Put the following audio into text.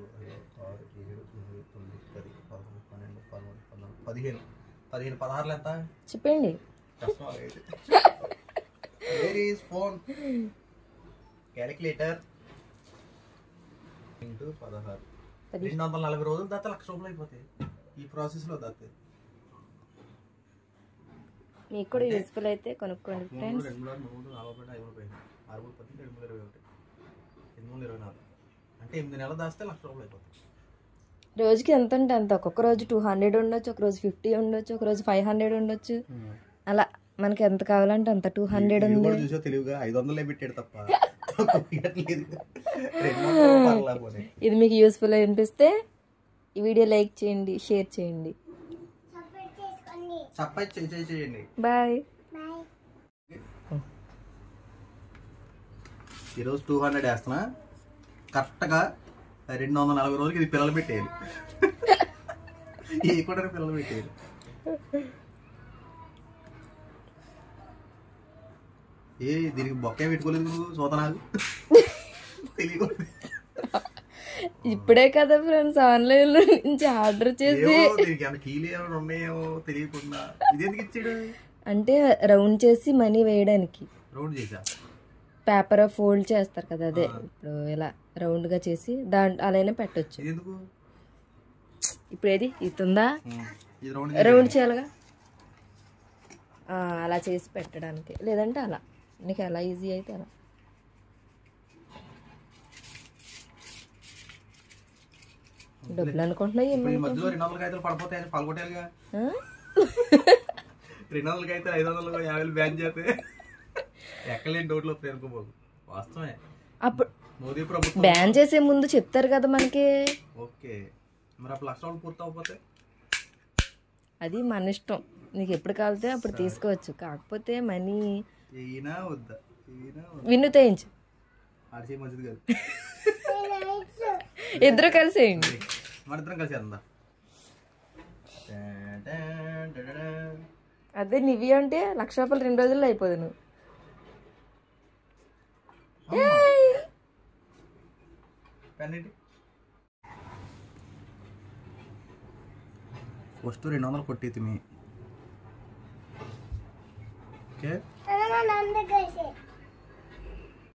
6, 7, 8, 9, 10, 11, 12, 13, 14, 15, 16 ఎంత చెప్పండి. Where is phone calculator into 16 240 రోజులు దాకా 1,00,000 రూపాయలు అయిపోతాయి ఈ ప్రాసెస్లో దాకా. మీకు కూడా యూస్ఫుల్ అయితే కొనుక్కోండి ఫ్రెండ్స్. 2, 3, 4, 5, 6, 10, 2, 21, 8, 24 అంటే 8 నెలలు దాస్తే 1,00,000 రూపాయలు అయిపోతాయి. రోజుకి ఎంత అంటే అంత. ఒక్కొక్క రోజు 200 ఉండొచ్చు, ఒక రోజు 50 ఉండొచ్చు, ఒక రోజు 500 ఉండొచ్చు. అలా మనకి ఎంత కావాలంటే అంత. 200 ఉంది. చూసా తెలివిగా 500 పెట్టాడు తప్ప ఇది మీకు యూస్ఫుల్ అనిపిస్తే ఈ వీడియో లైక్ చేయండి, షేర్ చేయండి. చేయండి. బాయ్. ఈరోజు 200 వేస్తున్నా. కరెక్ట్గా 240 రోజులకి ఇది పిల్లలు పెట్టేయాలి. ఇది కూడా పిల్లలు పెట్టేయాలి. దీనికి బొక్కే పెట్టుకోలేదు నువ్వు సోతనాలు తెలియకూడదు. ఇప్పుడే కదా ఫ్రెండ్స్ ఆన్లైన్ లో నుంచి ఆర్డర్ చేసి కీలు ఏమైనా ఉన్నాయో తెలియకుండా ఇది ఎందుకు ఇచ్చాడు అంటే రౌండ్ చేసి మనీ వేయడానికి. రౌండ్ చేసా పేపర్ ఫోల్డ్ చేస్తారు కదా, అదే ఇప్పుడు ఇలా రౌండ్ గా చేసి దాంట్లో అలానే పెట్టొచ్చు. ఎందుకు ఇప్పుడు ఏది ఇస్తుందా రౌండ్ చేయాలిగా, అలా చేసి పెట్టడానికి. లేదంటే అలా నీకు ఎలా ఈజీ అయితే అలా. డబ్బులు అనుకుంటున్నాయి మధ్యలో 200 కాగితాలు పడిపోతాయి పలకొట్టాలిగా. 200 కాగితాలు 550 బ్యాన్ చేస్తే ఎక్కలేని డౌట్లు వస్తాయి అనుకోబోదు. వాస్తవమే. అప్పుడు మోదీ ప్రభుత్వం బ్యాన్ చేసే ముందు చెప్తారు కదా మనకి. ఓకే మరి అప్పుడు 1,00,000 పూర్తి అవ్వకపోతే అది మన ఇష్టం, నీకు ఎప్పుడు కావాలితే అప్పుడు తీసుకోవచ్చు. కాకపోతే మనీ అయినా వద్దా విన్ను తేయించు, ఆడిచే మంచిది కాదు. ఇద్దరు కలిసి వేయండి. మన ఇద్దరం కలిసి అందా. అదే నివి అంటే 1,00,000 రూపాయలు 2 రోజుల్లో అయిపోదు. నువ్వు ఫస్ట్ 200 కొట్టేది మీ ఓకే.